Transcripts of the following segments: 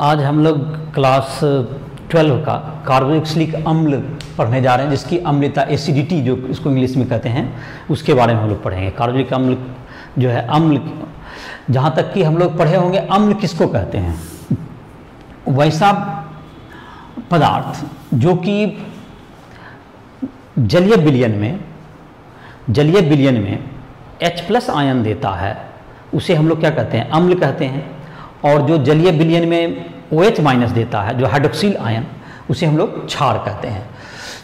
आज हम लोग क्लास 12 का कार्बोक्सिलिक अम्ल पढ़ने जा रहे हैं, जिसकी अम्लता एसिडिटी जो इसको इंग्लिश में कहते हैं उसके बारे में हम लोग पढ़ेंगे। कार्बोक्सिलिक अम्ल जो है, अम्ल जहाँ तक कि हम लोग पढ़े होंगे अम्ल किसको कहते हैं, वैसा पदार्थ जो कि जलीय विलयन में H+ आयन देता है उसे हम लोग क्या कहते हैं, अम्ल कहते हैं। और जो जलीय विलयन में OH- देता है, जो हाइड्रोक्सिल आयन, उसे हम लोग क्षार कहते हैं।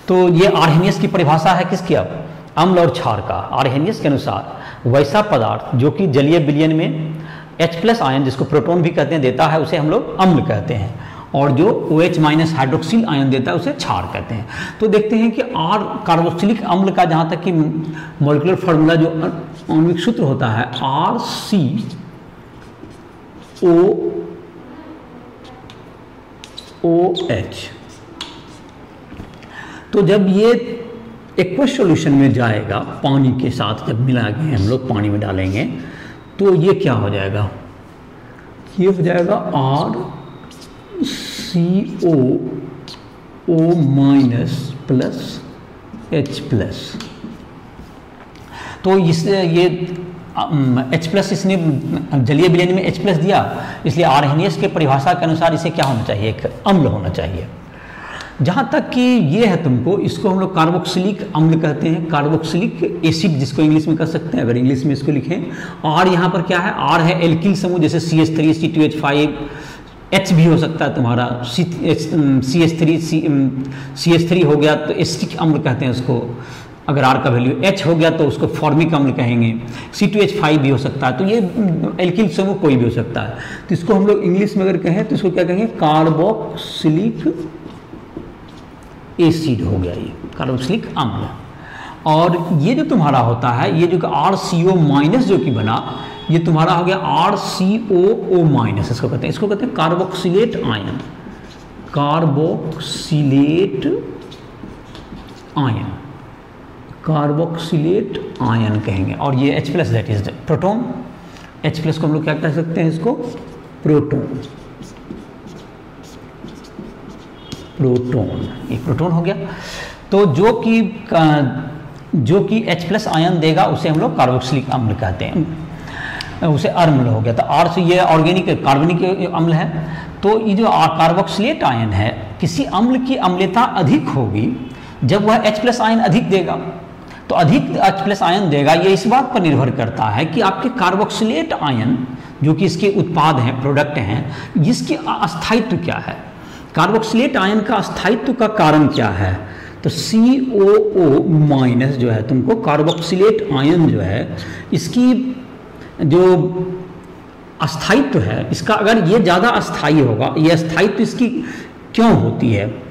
तो ये आर्हेनियस की परिभाषा है किसकी, अब अम्ल और क्षार का। आर्हेनियस के अनुसार वैसा पदार्थ जो कि जलीय विलयन में H+ आयन, जिसको प्रोटॉन भी कहते हैं, देता है उसे हम लोग अम्ल कहते हैं, और जो OH- हाइड्रोक्सिल आयन देता है उसे क्षार कहते हैं। तो देखते हैं कि कार्बोक्सिलिक अम्ल का जहाँ तक कि मॉलिक्यूलर फार्मूला जो आणविक सूत्र होता है RCOOH। तो जब ये एक्वस सॉल्यूशन में जाएगा पानी के साथ, जब मिलाएंगे हम लोग पानी में डालेंगे तो ये क्या हो जाएगा, ये हो जाएगा RCOO- H+। तो इससे ये H+ इसने जलीय विलयन में H+ दिया, इसलिए आर्हेनियस के परिभाषा के अनुसार इसे क्या होना चाहिए, एक अम्ल होना चाहिए। जहाँ तक कि ये है तुमको, इसको हम लोग कार्बोक्सिलिक अम्ल कहते हैं, कार्बोक्सिलिक एसिड जिसको इंग्लिश में कह सकते हैं, अगर इंग्लिश में इसको लिखें। और यहाँ पर क्या है, R है एल्किल समूह, जैसे CH3 C2H5, H भी हो सकता है तुम्हारा, CH3 हो गया तो एसिटिक अम्ल कहते हैं उसको। अगर R का वैल्यू H हो गया तो उसको फॉर्मिक अम्ल कहेंगे। C2H5 भी हो सकता है, तो ये एल्किल समूह कोई भी हो सकता है। तो इसको हम लोग इंग्लिश में अगर कहें तो इसको क्या कहेंगे, कार्बोक्सिलिक एसिड हो गया, ये कार्बोक्सिलिक अम्ल। और ये जो तुम्हारा होता है, ये जो RCO- जो कि बना, ये तुम्हारा हो गया RCOO-, इसको कहते हैं, कार्बोक्सिलेट आयन, कार्बोक्सिलेट आयन कहेंगे। और ये H+, that is proton. H+ को हम लोग क्या कह सकते हैं, इसको प्रोटॉन, ये प्रोटॉन हो गया। तो जो कि H+ आयन देगा उसे हम लोग कार्बोक्सिलिक अम्ल कहते हैं, उसे अम्ल हो गया। तो R से ये ऑर्गेनिक कार्बनिक अम्ल है। तो ये जो कार्बोक्सिलेट आयन है, किसी अम्ल की अम्लता अधिक होगी जब वह H+ आयन अधिक देगा। तो अधिक H+ आयन देगा, ये इस बात पर निर्भर करता है कि आपके कार्बोक्सिलेट आयन जो कि इसके उत्पाद हैं, प्रोडक्ट हैं, जिसके अस्थायित्व क्या है, कार्बोक्सिलेट आयन का अस्थायित्व का कारण क्या है। तो COO- जो है तुमको कार्बोक्सिलेट आयन जो है, इसकी जो अस्थायित्व है, इसका अगर ये ज़्यादा अस्थायी होगा, ये अस्थायित्व इसकी क्यों होती है,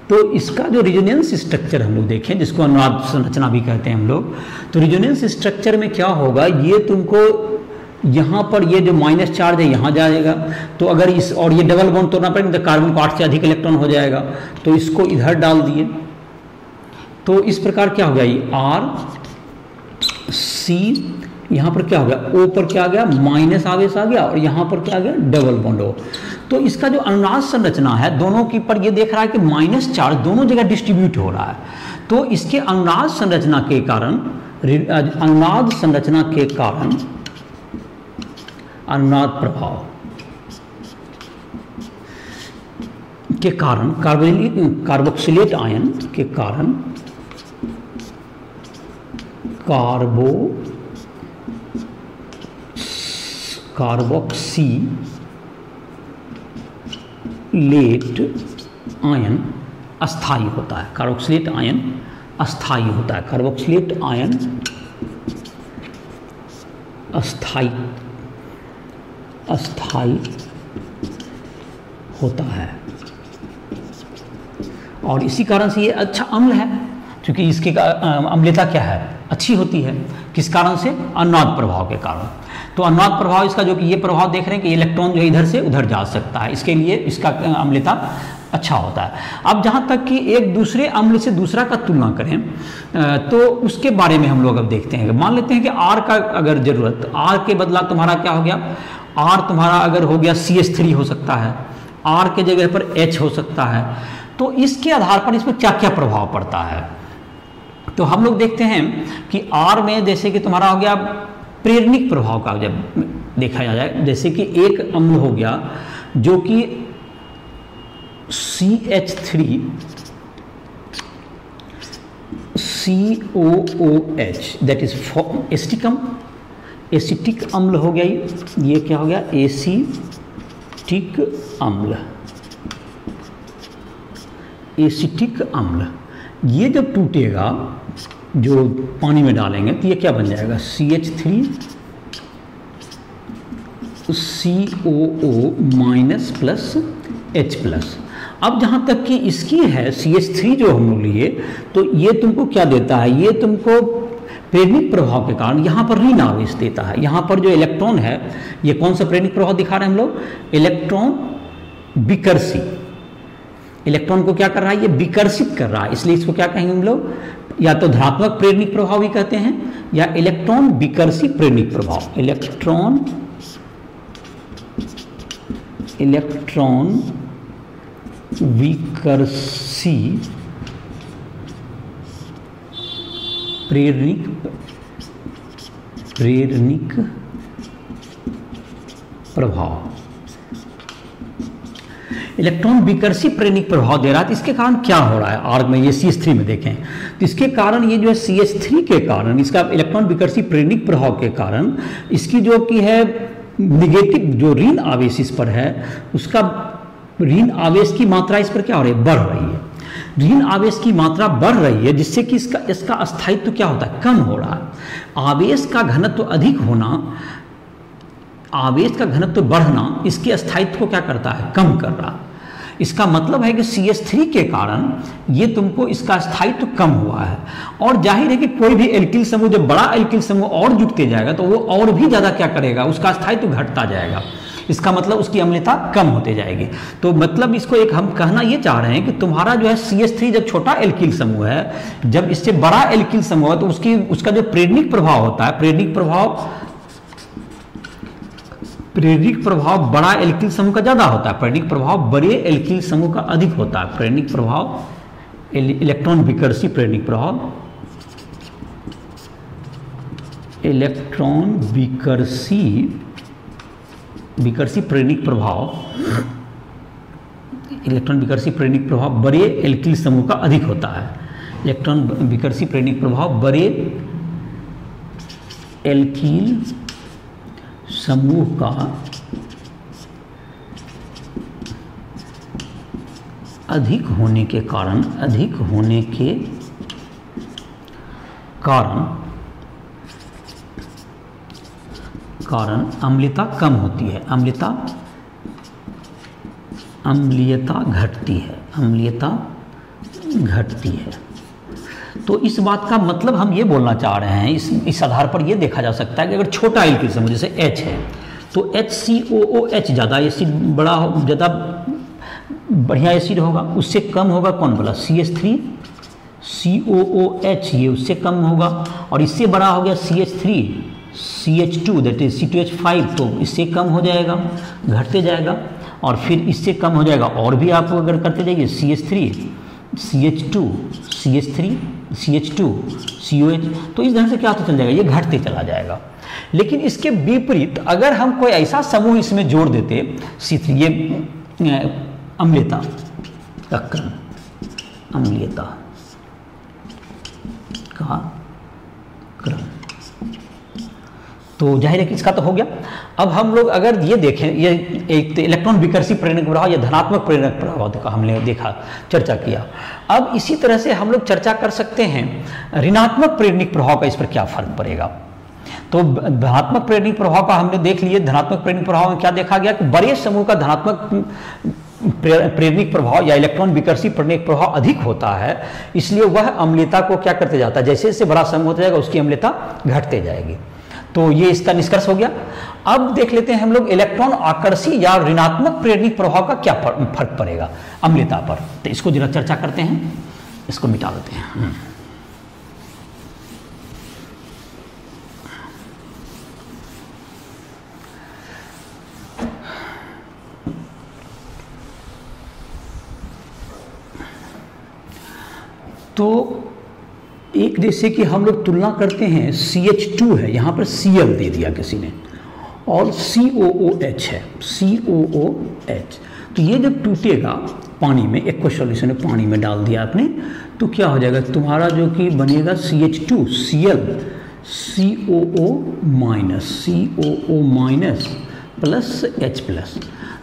तो इसका जो रिजोनेंस स्ट्रक्चर हम लोग देखें, जिसको अनुनाद संरचना भी कहते हैं हम लोग, तो रिजोनेंस स्ट्रक्चर में क्या होगा, ये तुमको यहाँ पर ये जो माइनस चार्ज है यहाँ जाएगा, तो अगर इस और ये डबल बॉन्ड तोड़ना पड़ेगा तो कार्बन को 8 से अधिक इलेक्ट्रॉन हो जाएगा, तो इसको इधर डाल दिए, तो इस प्रकार क्या हो गया, ये RC, यहाँ पर क्या हो गया, O पर क्या आ गया, माइनस आवेश आ गया, और यहाँ पर क्या आ गया, डबल बॉन्ड O। तो इसका जो अनुनाद संरचना है दोनों की पर ये देख रहा है कि माइनस चार्ज दोनों जगह डिस्ट्रीब्यूट हो रहा है। तो इसके अनुनाद संरचना के कारण अनुनाद प्रभाव के कारण कार्बोक्सिलेट आयन के कारण कार्बोक्सिलेट आयन अस्थायी होता है, कार्बोक्सिलेट आयन अस्थायी होता है, कार्बोक्सिलेट आयन अस्थायी होता है। और इसी कारण से ये अच्छा अम्ल है, क्योंकि इसकी अम्लता क्या है, अच्छी होती है। किस कारण से, अनुनाद प्रभाव के कारण। तो अनुनाद प्रभाव इसका, जो कि ये प्रभाव देख रहे हैं कि इलेक्ट्रॉन जो है इधर से उधर जा सकता है, इसके लिए इसका अम्लता अच्छा होता है। अब जहाँ तक कि एक दूसरे अम्ल से दूसरा का तुलना करें तो उसके बारे में हम लोग अब देखते हैं। मान लेते हैं कि R का अगर जरूरत, R के बदला तुम्हारा क्या हो गया, R तुम्हारा अगर हो गया CH3 हो सकता है, R के जगह पर H हो सकता है। तो इसके आधार पर इसमें क्या क्या प्रभाव पड़ता है, तो हम लोग देखते हैं कि R में जैसे कि तुम्हारा हो गया प्रेरणिक प्रभाव का जब देखा जाए, जैसे कि एक अम्ल हो गया जो कि CH3 COOH that is acetic अम्ल हो गया, ये क्या हो गया एसिटिक अम्ल, एसिटिक अम्ल। ये जब टूटेगा जो पानी में डालेंगे तो ये क्या बन जाएगा CH3 COO minus plus H plus. अब जहाँ तक कि इसकी है CH3 जो हम लोग लिए, तो ये तुमको क्या देता है, ये तुमको प्रेरणिक प्रभाव के कारण यहाँ पर ऋण आवेश देता है। यहाँ पर जो इलेक्ट्रॉन है, ये कौन सा प्रेरणिक प्रभाव दिखा रहे हैं हम लोग, इलेक्ट्रॉन विकर्षी, इलेक्ट्रॉन को क्या कर रहा है, ये विकर्षित कर रहा है, इसलिए इसको क्या कहेंगे हम लोग, या तो धनात्मक प्रेरणिक प्रभाव भी कहते हैं या इलेक्ट्रॉन विकर्षी प्रेरणिक प्रभाव। इलेक्ट्रॉन विकर्षी प्रेरणिक प्रभाव, इलेक्ट्रॉन विकर्षी प्रेरणिक प्रभाव दे रहा है। तो इसके कारण क्या हो रहा है आर्ग में, ये CH3 में देखें तो इसके कारण ये जो है CH3 के कारण, इसका इलेक्ट्रॉन विकर्षी प्रेरणिक प्रभाव के कारण इसकी जो कि है निगेटिव जो ऋण आवेश इस पर है, उसका ऋण आवेश की मात्रा इस पर क्या हो रही है, बढ़ रही है। ऋण आवेश की मात्रा बढ़ रही है जिससे कि इसका अस्थायित्व क्या होता है, कम हो रहा है। आवेश का घनत्व अधिक होना, आवेश का घनत्व बढ़ना इसके अस्थायित्व को क्या करता है, कम कर रहा है। इसका मतलब है कि CH3 के कारण ये तुमको इसका स्थायित्व कम हुआ है। और जाहिर है कि कोई भी एल्किल समूह, जब बड़ा एल्किल समूह और जुटते जाएगा तो वो और भी ज़्यादा क्या करेगा, उसका स्थायित्व घटता जाएगा। इसका मतलब उसकी अम्लता कम होते जाएगी। तो मतलब इसको एक हम कहना ये चाह रहे हैं कि तुम्हारा जो है CH3 जब छोटा एल्किल समूह है, जब इससे बड़ा एल्किल समूह है तो उसका जो प्रेरणिक प्रभाव होता है, प्रेरणिक प्रभाव बड़ा एल्किल समूह का ज्यादा होता है, प्रेरणिक प्रभाव बड़े एल्किल समूह का अधिक होता है। प्रेरणिक प्रभाव, इलेक्ट्रॉन विकर्षी प्रेरणिक प्रभाव, इलेक्ट्रॉन विकर्षी प्रेरणिक प्रभाव, इलेक्ट्रॉन विकर्षी प्रेरणिक प्रभाव बड़े एल्किल समूह का अधिक होता है। इलेक्ट्रॉन विकर्षी प्रेरणिक प्रभाव बड़े एल्किल समूह का अधिक होने के कारण अम्लता कम होती है, अम्लता घटती है। तो इस बात का मतलब हम ये बोलना चाह रहे हैं, इस आधार पर ये देखा जा सकता है कि अगर छोटा एल्किल समूह जैसे H है तो HCOOH ज़्यादा एसिड, ज़्यादा बढ़िया एसिड होगा, उससे कम होगा कौन बोला, CH3 COOH, ये उससे कम होगा। और इससे बड़ा हो गया CH3 CH2 that is C2H5, तो इससे कम हो जाएगा, घटते जाएगा। और फिर इससे कम हो जाएगा, और भी आप अगर करते जाइए CH3 CH2 CH3 CH2 COH, तो इस तरह से क्या होता चल जाएगा, ये घटते चला जाएगा। लेकिन इसके विपरीत अगर हम कोई ऐसा समूह इसमें जोड़ देते C3, ये अम्लता का क्रम, अम्लता का क्रम, तो जाहिर है कि इसका तो हो गया। अब हम लोग अगर ये देखें, ये एक इलेक्ट्रॉन विकर्षी प्रेरणिक प्रभाव या धनात्मक प्रेरक प्रभाव का हमने देखा, चर्चा किया। अब इसी तरह से हम लोग चर्चा कर सकते हैं ऋणात्मक प्रेरणिक प्रभाव का इस पर क्या फर्क पड़ेगा। तो धनात्मक प्रेरणिक प्रभाव का हमने देख लिए। धनात्मक प्रेरणिक प्रभाव में क्या देखा गया कि बड़े समूह का धनात्मक प्रेरणिक प्रभाव या इलेक्ट्रॉन विकर्षी प्रेरणिक प्रभाव अधिक होता है, इसलिए वह अम्लता को क्या करते जाता है, जैसे जैसे बड़ा समूह होता जाएगा उसकी अम्लता घटते जाएगी। तो ये इसका निष्कर्ष हो गया। अब देख लेते हैं हम लोग इलेक्ट्रॉन आकर्षी या ऋणात्मक प्रेरणिक प्रभाव का क्या फर्क पड़ेगा अम्लता पर। तो इसको जरा चर्चा करते हैं, इसको मिटा देते हैं। तो एक जैसे कि हम लोग तुलना करते हैं CH2 है, यहाँ पर Cl दे दिया किसी ने, और COOH है, COOH। तो ये जब टूटेगा पानी में, एक्वस सॉल्यूशन में पानी में डाल दिया आपने, तो क्या हो जाएगा तुम्हारा जो कि बनेगा CH2 Cl COO minus plus H plus.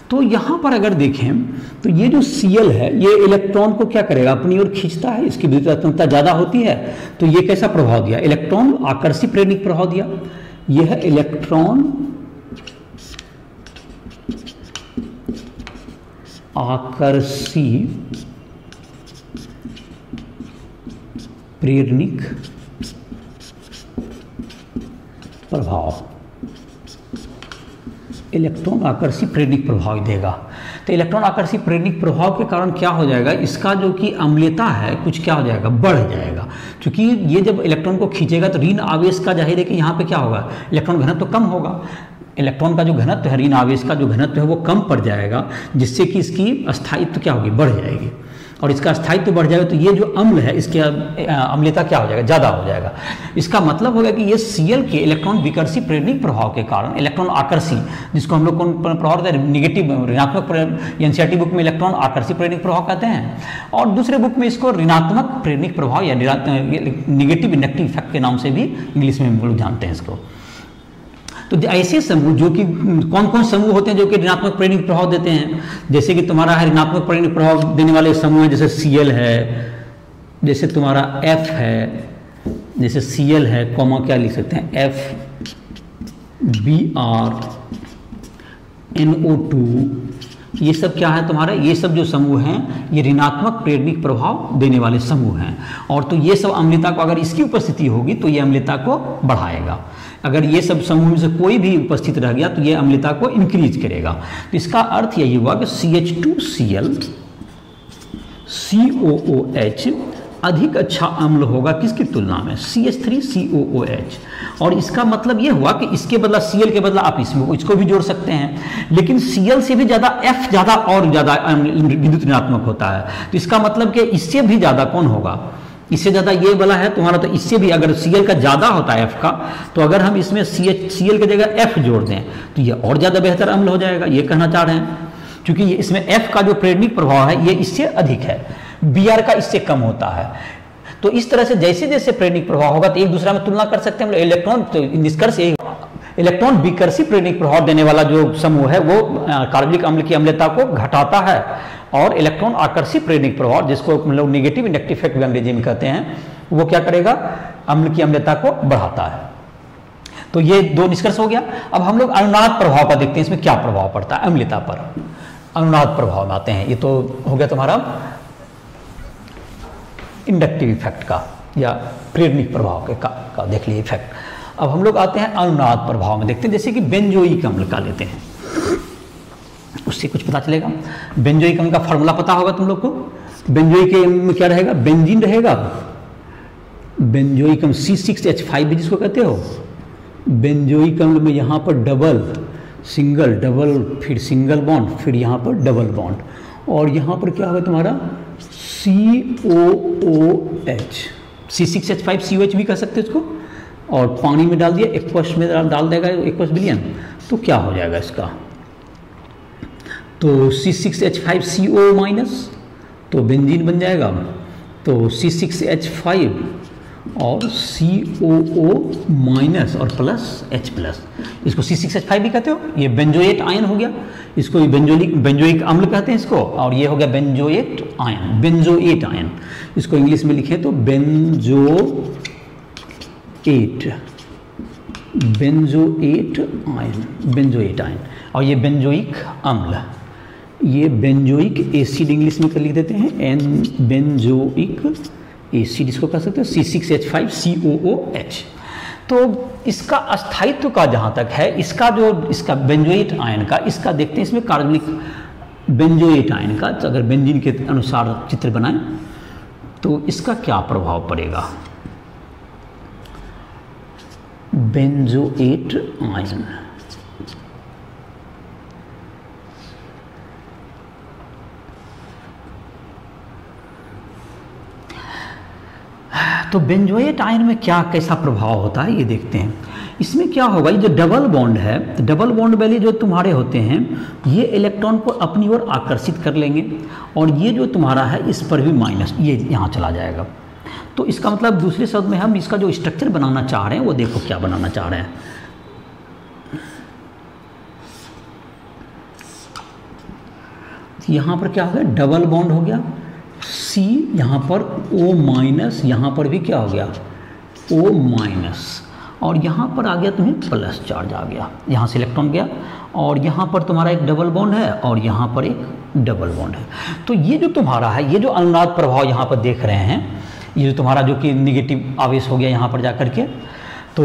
तो यहाँ पर अगर देखें तो ये जो Cl है ये इलेक्ट्रॉन को क्या करेगा, अपनी ओर खींचता है, इसकी विद्युत ज़्यादा होती है। तो ये कैसा प्रभाव दिया, इलेक्ट्रॉन आकर्षी प्रेरणिक प्रभाव दिया। यह इलेक्ट्रॉन आकर्षी प्रेरणिक प्रभाव, इलेक्ट्रॉन आकर्षी प्रेरणिक प्रभाव देगा। तो इलेक्ट्रॉन आकर्षी प्रेरणिक प्रभाव के कारण क्या हो जाएगा, इसका जो कि अम्लता है कुछ क्या हो जाएगा, बढ़ जाएगा। क्योंकि ये जब इलेक्ट्रॉन को खींचेगा तो ऋण आवेश का जाहिर है कि यहाँ पे क्या होगा, इलेक्ट्रॉन घनत्व तो कम होगा। इलेक्ट्रॉन का जो घनत्व है, ऋण आवेश का जो घनत्व है वो कम पड़ जाएगा, जिससे कि इसकी स्थायित्व क्या होगी, बढ़ जाएगी। और इसका स्थायित्व बढ़ जाएगा तो ये जो अम्ल है इसकी अम्लता क्या हो जाएगा, ज़्यादा हो जाएगा। इसका मतलब होगा कि ये Cl के इलेक्ट्रॉन विकर्षी प्रेरणिक प्रभाव के कारण, इलेक्ट्रॉन आकर्षी, जिसको हम लोग कौन प्रभाव होता है, निगेटिव ऋणात्मक, NCERT बुक में इलेक्ट्रॉन आकर्षी प्रेरणिक प्रभाव कहते हैं, और दूसरे बुक में इसको ऋणात्मक प्रेरणिक प्रभाव या निगेटिव इंडक्टिव इफेक्ट के नाम से भी इंग्लिश में हम लोग जानते हैं इसको। तो ऐसे समूह जो कि कौन कौन समूह होते हैं जो कि ऋणात्मक प्रेरणिक प्रभाव देते हैं, जैसे कि तुम्हारा है ऋणात्मक प्रेरणिक प्रभाव देने वाले समूह हैं, जैसे Cl है, जैसे तुम्हारा F है, जैसे Cl है, कॉमा क्या लिख सकते हैं, FBr NO2, ये सब क्या है तुम्हारे, ये सब जो समूह हैं ये ऋणात्मक प्रेरणिक प्रभाव देने वाले समूह हैं। और तो ये सब अम्लता को, अगर इसकी उपस्थिति होगी तो ये अम्लता को बढ़ाएगा। अगर ये सब समूह में से कोई भी उपस्थित रह गया तो ये अम्लता को इंक्रीज करेगा। तो इसका अर्थ यही हुआ कि CH2Cl COOH अधिक अच्छा अम्ल होगा किसकी तुलना में, CH3COOH। और इसका मतलब ये हुआ कि इसके बदला Cl के बदला आप इसको भी जोड़ सकते हैं, लेकिन Cl से भी ज़्यादा F ज़्यादा और ज़्यादा विद्युत ऋणात्मक होता है। तो इसका मतलब कि इससे भी ज़्यादा कौन होगा, इससे ज़्यादा ये वाला है तुम्हारा, तो इससे भी अगर Cl का ज़्यादा होता है F का, तो अगर हम इसमें Cl की जगह F जोड़ दें तो ये और ज़्यादा बेहतर अम्ल हो जाएगा, ये कहना चाह रहे हैं। क्योंकि ये इसमें F का जो प्रेरणिक प्रभाव है ये इससे अधिक है, Br का इससे कम होता है। तो इस तरह से जैसे जैसे प्रेरणिक प्रभाव होगा तो एक दूसरे में तुलना कर सकते हैं हम लोग। इलेक्ट्रॉन, तो निष्कर्ष यही, इलेक्ट्रॉन विकर्षी प्रेरणिक प्रभाव देने वाला जो समूह है वो कार्बनिक अम्ल की अम्लता को घटाता है, और इलेक्ट्रॉन आकर्षी प्रेरणिक प्रभाव, जिसको हम लोग निगेटिव इंडक्टिव इफेक्ट भी अंग्रेजी में कहते हैं, वो क्या करेगा, अम्ल की अम्लता को बढ़ाता है। तो ये दो निष्कर्ष हो गया। अब हम लोग अनुनाद प्रभाव का देखते हैं, इसमें क्या प्रभाव पड़ता है अम्लता पर। अनुनाद प्रभाव में आते हैं, ये तो हो गया तुम्हारा इंडक्टिव इफेक्ट का या प्रेरणिक प्रभाव के का देख लिए इफेक्ट। अब हम लोग आते हैं अनुनाद प्रभाव में, देखते हैं जैसे कि बेंजोइक अम्ल का लेते हैं, उससे कुछ पता चलेगा। बेंजोइक अम्ल का फार्मूला पता होगा तुम लोग को। बेंजोइक अम्ल में क्या रहेगा, बेंजीन रहेगा, बेंजोइक अम्ल C6H5 भी जिसको कहते हो। बेंजोइक अम्ल में यहाँ पर डबल सिंगल डबल फिर सिंगल बॉन्ड, फिर यहाँ पर डबल बॉन्ड, और यहाँ पर क्या होगा तुम्हारा COOH, C6H5 COH भी कह सकते हो इसको, और पानी में डाल दिया, एक्वस में डाल देगा एक्वस विलयन, तो क्या हो जाएगा इसका, तो C6H5CO माइनस, तो बेंजीन बन जाएगा। तो C6H5 और COO माइनस और प्लस H प्लस, इसको C6H5 भी कहते हो, ये बेंजोएट आयन हो गया, इसको बेंजोइक अम्ल कहते हैं इसको, और ये हो गया बेंजोएट आयन, बेंजोएट आयन। इसको इंग्लिश में लिखें तो बेंजोएट आयन, और ये बेंजोइक अम्ल, ये बेंजोइक एसिड इंग्लिश में कर लिख देते हैं, बेंजोइक एसिड इसको कह सकते हो, C6H5COOH। तो इसका अस्थायित्व का जहाँ तक है, इसका बेंजोएट आयन का, इसका देखते हैं इसमें कार्बनिक बेंजोएट आयन का, तो अगर बेंजीन के अनुसार चित्र बनाएं तो इसका क्या प्रभाव पड़ेगा। बेंजोएट आयन, तो बेंजोएट आयन में क्या कैसा प्रभाव होता है ये देखते हैं। इसमें क्या होगा, ये जो डबल बॉन्ड है, डबल बॉन्ड वाले जो तुम्हारे होते हैं ये इलेक्ट्रॉन को अपनी ओर आकर्षित कर लेंगे, और ये जो तुम्हारा है इस पर भी माइनस, ये यहाँ चला जाएगा। तो इसका मतलब दूसरे शब्द में हम इसका जो स्ट्रक्चर बनाना चाह रहे हैं वो देखो क्या बनाना चाह रहे हैं। यहाँ पर क्या हो गया, डबल बॉन्ड हो गया, C यहाँ पर O माइनस, यहाँ पर भी क्या हो गया O माइनस, और यहाँ पर आ गया तुम्हें प्लस चार्ज आ गया, यहाँ से इलेक्ट्रॉन गया, और यहाँ पर तुम्हारा एक डबल बॉन्ड है और यहाँ पर एक डबल बॉन्ड है। तो ये जो तुम्हारा है, ये जो अनुनाद प्रभाव यहाँ पर देख रहे हैं, ये जो तुम्हारा जो कि निगेटिव आवेश हो गया यहाँ पर जा करके, तो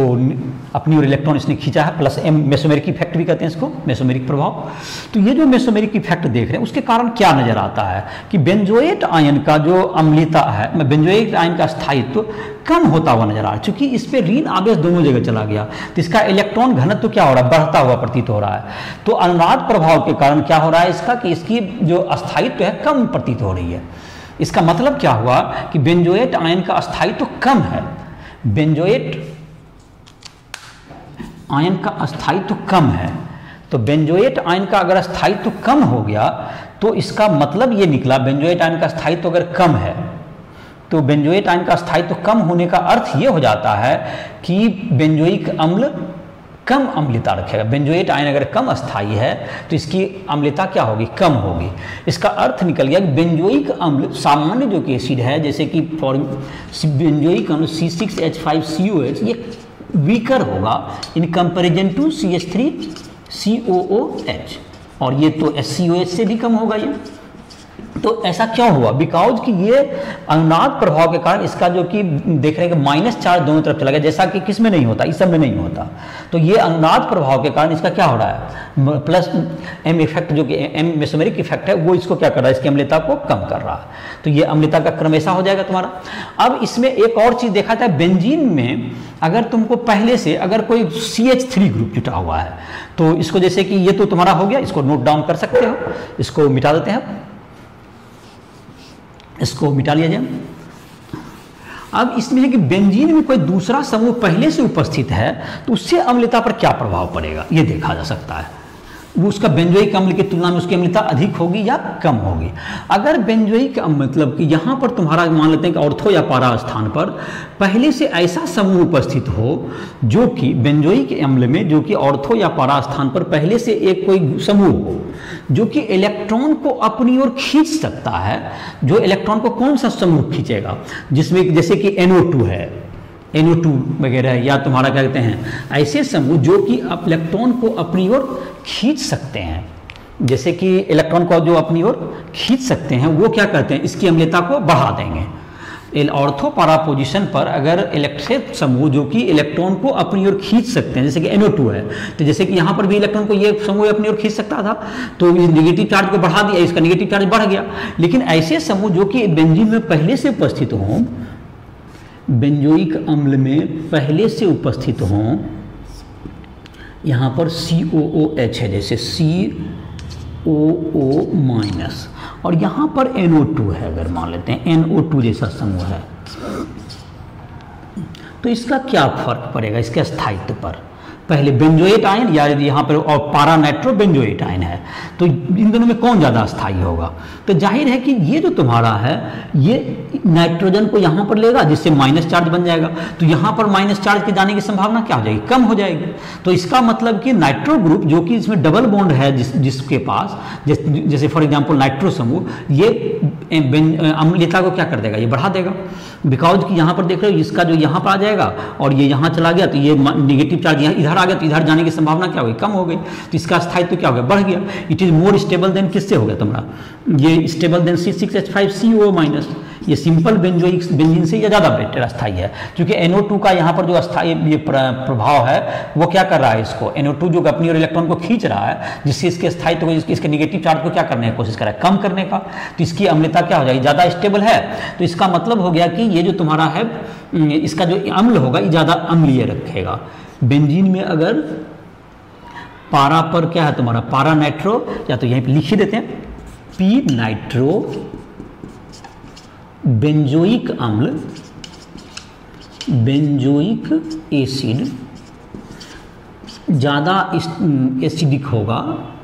अपनी ओर इलेक्ट्रॉन इसने खींचा है, प्लस एम मेसोमेरिक इफेक्ट भी कहते हैं इसको, मेसोमेरिक प्रभाव। तो ये जो मेसोमेरिक इफेक्ट देख रहे हैं उसके कारण क्या नजर आता है कि बेंजोएट आयन का जो अम्लता है, बेंजोएट आयन का स्थायित्व कम होता हुआ नजर आ रहा है, क्योंकि इस पे ऋण आवेश दोनों जगह चला गया, तो इसका इलेक्ट्रॉन घनत्व तो क्या हो रहा है, बढ़ता हुआ प्रतीत हो रहा है। तो अनुनाद प्रभाव के कारण क्या हो रहा है इसका, कि इसकी जो स्थायित्व है कम प्रतीत हो रही है। इसका मतलब क्या हुआ कि बेंजोएट आयन का स्थायित्व कम है, बेंजोएट आयन का स्थायित्व कम है। तो बेंजोएट आयन का अगर स्थायित्व कम हो गया तो इसका मतलब ये निकला, बेंजोएट आयन का स्थायित्व अगर कम है तो बेंजोएट आयन का स्थायित्व कम होने का अर्थ ये हो जाता है कि बेंजोइक अम्ल कम अम्लता रखेगा। बेंजोएट आयन अगर कम अस्थायी है तो इसकी अम्लता क्या होगी, कम होगी। इसका अर्थ निकल गया कि बेंजोइक अम्ल सामान्य जो कि एसिड है, जैसे कि बेंजोइक अम्ल C6H5COH, ये वीकर होगा इन कंपैरिजन टू CH3COOH, और ये तो HCOH से भी कम होगा ये। तो ऐसा क्यों हुआ, बिकॉज कि ये अनुनाद प्रभाव के कारण इसका जो कि देख रहे हैं कि माइनस चार्ज दोनों तरफ चला गया, जैसा कि किस में नहीं होता, इस सब में नहीं होता। तो ये अनुनाद प्रभाव के कारण इसका क्या हो रहा है, प्लस एम इफेक्ट जो कि एम मेसोमेरिक इफेक्ट है वो इसको क्या कर रहा है, इसकी अम्लता को कम कर रहा है। तो ये अम्लता का क्रम ऐसा हो जाएगा तुम्हारा। अब इसमें एक और चीज देखा जाए, बेंजीन में अगर तुमको पहले से अगर कोई CH3 ग्रुप जुटा हुआ है तो इसको, जैसे कि ये तो तुम्हारा हो गया, इसको नोट डाउन कर सकते हो, इसको मिटा देते हैं, इसको मिटा लिया जाए। अब इसमें है कि बेंजीन में कोई दूसरा समूह पहले से उपस्थित है तो उससे अम्लता पर क्या प्रभाव पड़ेगा ये देखा जा सकता है। वो उसका बेंजोइक अम्ल की तुलना में उसकी अम्लता अधिक होगी या कम होगी। अगर बेंजोइक मतलब कि यहाँ पर तुम्हारा मान लेते हैं कि ऑर्थो या पारा स्थान पर पहले से ऐसा समूह उपस्थित हो जो कि बेंजोइक अम्ल में, जो कि ऑर्थो या पारा स्थान पर पहले से एक कोई समूह हो जो कि इलेक्ट्रॉन को अपनी ओर खींच सकता है, जो इलेक्ट्रॉन को कौन सा समूह खींचेगा, जिसमें जैसे कि NO2 है, NO2 वगैरह, या तुम्हारा क्या कहते हैं ऐसे समूह जो कि इलेक्ट्रॉन को अपनी ओर खींच सकते हैं, जैसे कि इलेक्ट्रॉन को जो अपनी ओर खींच सकते हैं वो क्या करते हैं, इसकी अम्लता को बढ़ा देंगे। ऑर्थो पारा पोजीशन पर अगर इलेक्ट्रिक समूह जो कि इलेक्ट्रॉन को अपनी ओर खींच सकते हैं, जैसे कि NO2 है, तो जैसे कि यहाँ पर भी इलेक्ट्रॉन को ये समूह अपनी ओर खींच सकता था, तो इस निगेटिव चार्ज को बढ़ा दिया, इसका निगेटिव चार्ज बढ़ गया। लेकिन ऐसे समूह जो कि बेंजीन में पहले से उपस्थित हों, बेंजोइक अम्ल में पहले से उपस्थित हों, यहाँ पर COOH है, जैसे COO माइनस, और यहाँ पर NO2 है, अगर मान लेते हैं NO2 जैसा समूह है, तो इसका क्या फर्क पड़ेगा इसके स्थायित्व पर। पहले बेंजोएट आयन या यदि यहाँ पर और पारा नाइट्रो बेंजोएट आयन है तो इन दोनों में कौन ज़्यादा स्थायी होगा। तो जाहिर है कि ये जो तुम्हारा है ये नाइट्रोजन को यहाँ पर लेगा जिससे माइनस चार्ज बन जाएगा, तो यहाँ पर माइनस चार्ज के जाने की संभावना क्या हो जाएगी, कम हो जाएगी। तो इसका मतलब कि नाइट्रो ग्रुप जो कि इसमें डबल बॉन्ड है जिसके पास, जैसे फॉर एग्जाम्पल नाइट्रो समूह, ये अम्लता को क्या कर देगा, ये बढ़ा देगा। बिकॉज कि यहाँ पर देख रहे हो इसका जो यहाँ पर आ जाएगा और ये यहाँ चला गया, तो ये नेगेटिव चार्ज यहाँ इधर आ गया, तो इधर जाने की संभावना क्या होगी, कम हो गई, तो इसका स्थायित्व क्या हो गया, बढ़ गया। It is more stable then किससे हो गया तुम्हारा, ये स्टेबल देन C6H5CO माइनस, ये सिंपल बेंजीन से ये ज़्यादा बेटर अस्थायी है, क्योंकि NO2 का यहाँ पर जो अस्थायी ये प्रभाव है वो क्या कर रहा है, इसको NO2 जो अपनी ओर इलेक्ट्रॉन को खींच रहा है, जिससे इसके स्थायित्व को, इसके नेगेटिव चार्ज को क्या करने की कोशिश कर रहा है, कम करने का, तो इसकी अम्लता क्या हो जाएगी, ज़्यादा स्टेबल है। तो इसका मतलब हो गया कि ये जो तुम्हारा है इसका जो अम्ल होगा ये ज़्यादा अम्लीय रखेगा। बेंजीन में अगर पारा पर क्या है तुम्हारा, पारा नाइट्रो, या तो यहीं पे लिख ही देते हैं P नाइट्रो बेंजोइक अम्ल बेंजोइक एसिड ज़्यादा एसिडिक होगा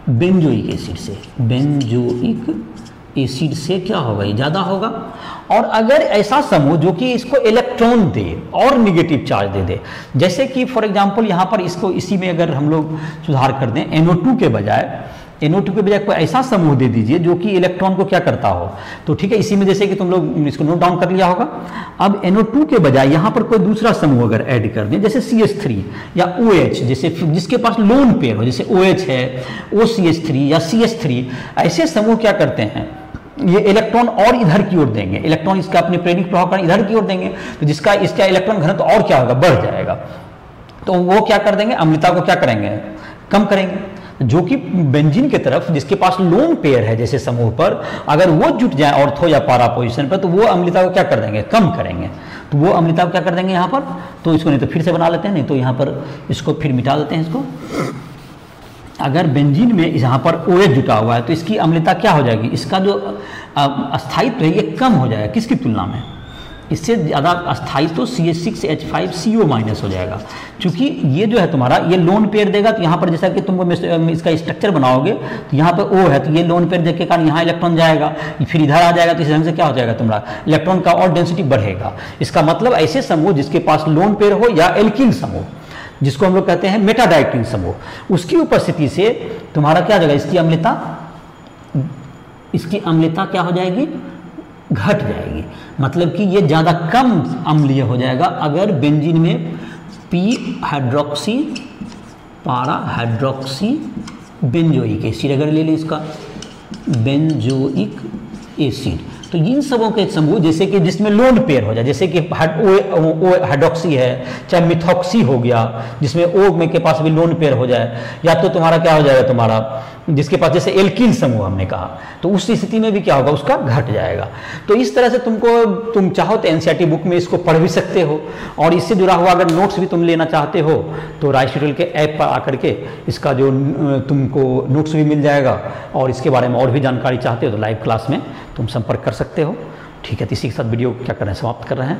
बेंजोइक एसिड से। बेंजोइक एसिड से क्या होगा, ये ज़्यादा होगा। और अगर ऐसा समूह जो कि इसको इलेक्ट्रॉन दे और निगेटिव चार्ज दे दे, जैसे कि फॉर एग्जांपल यहाँ पर इसको इसी में अगर हम लोग सुधार कर दें, NO2 के बजाय कोई ऐसा समूह दे दीजिए जो कि इलेक्ट्रॉन को क्या करता हो। तो ठीक है, इसी में जैसे कि तुम लोग इसको नोट डाउन कर लिया होगा। अब NO2 के बजाय यहाँ पर कोई दूसरा समूह अगर ऐड कर दें, जैसे CH3 या OH, जैसे जिसके पास लोन पेयर हो, जैसे OH है, OCH3 या CH3, ऐसे समूह क्या करते हैं, ये इलेक्ट्रॉन और इधर की ओर देंगे, इलेक्ट्रॉन इसका अपने प्रेरक प्रभाव कारण इधर की ओर देंगे, तो जिसका इसका इलेक्ट्रॉन घनत्व और क्या होगा, बढ़ जाएगा। तो वो क्या कर देंगे, अम्लता को क्या करेंगे, कम करेंगे। जो कि बेंजीन की तरफ जिसके पास लोन पेयर है जैसे समूह पर, अगर वो जुट जाए ऑर्थो या पारा पोजीशन पर, तो वो अम्लता को क्या कर देंगे, कम करेंगे। तो वो अम्लता को क्या कर देंगे यहाँ पर, तो इसको नहीं तो फिर से बना लेते हैं, नहीं तो यहाँ पर इसको फिर मिटा देते हैं इसको। अगर बेंजीन में यहाँ पर OH जुटा हुआ है तो इसकी अम्लता क्या हो जाएगी, इसका जो स्थायित्व है ये कम हो जाएगा। किसकी तुलना में, इससे ज़्यादा स्थायित्व CH6H5CO- हो जाएगा। क्योंकि ये जो है तुम्हारा ये लोन पेयर देगा, तो यहाँ पर जैसा कि तुम इसका स्ट्रक्चर बनाओगे तो यहाँ पर O है, तो ये लोन पेयर देने के कारण यहाँ इलेक्ट्रॉन जाएगा, फिर इधर आ जाएगा, तो इस ढंग से क्या हो जाएगा, तुम्हारा इलेक्ट्रॉन का और डेंसिटी बढ़ेगा। इसका मतलब ऐसे समूह जिसके पास लोन पेयर हो या एल्किन समूह, जिसको हम लोग कहते हैं मेटाडाइक्टिन समूह, उसकी उपस्थिति से तुम्हारा क्या हो जाएगा, इसकी अम्लता क्या हो जाएगी, घट जाएगी। मतलब कि ये ज़्यादा कम अम्लीय हो जाएगा अगर बेंजीन में p हाइड्रोक्सी पारा हाइड्रोक्सी बेंजोइक एसिड अगर ले लें, इसका बेंजोइक एसिड, तो इन सबों के समूह जैसे कि जिसमें लोन पेयर हो जाए, जैसे कि हाइड्रोक्सी है, चाहे मिथॉक्सी हो गया जिसमें O में के पास भी लोन पेयर हो जाए, या तो तुम्हारा क्या हो जाएगा, तुम्हारा जिसके पास जैसे एल्किन समूह हमने कहा, तो उस स्थिति में भी क्या होगा, उसका घट जाएगा। तो इस तरह से तुम चाहो तो NCERT बुक में इसको पढ़ भी सकते हो, और इससे जुड़ा हुआ अगर नोट्स भी तुम लेना चाहते हो तो राइस ट्यूटोरियल के ऐप पर आकर के इसका जो तुमको नोट्स भी मिल जाएगा, और इसके बारे में और भी जानकारी चाहते हो तो लाइव क्लास में तुम संपर्क कर सकते हो। ठीक है, तो इसी के साथ वीडियो क्या कर रहे हैं, समाप्त कर रहे हैं।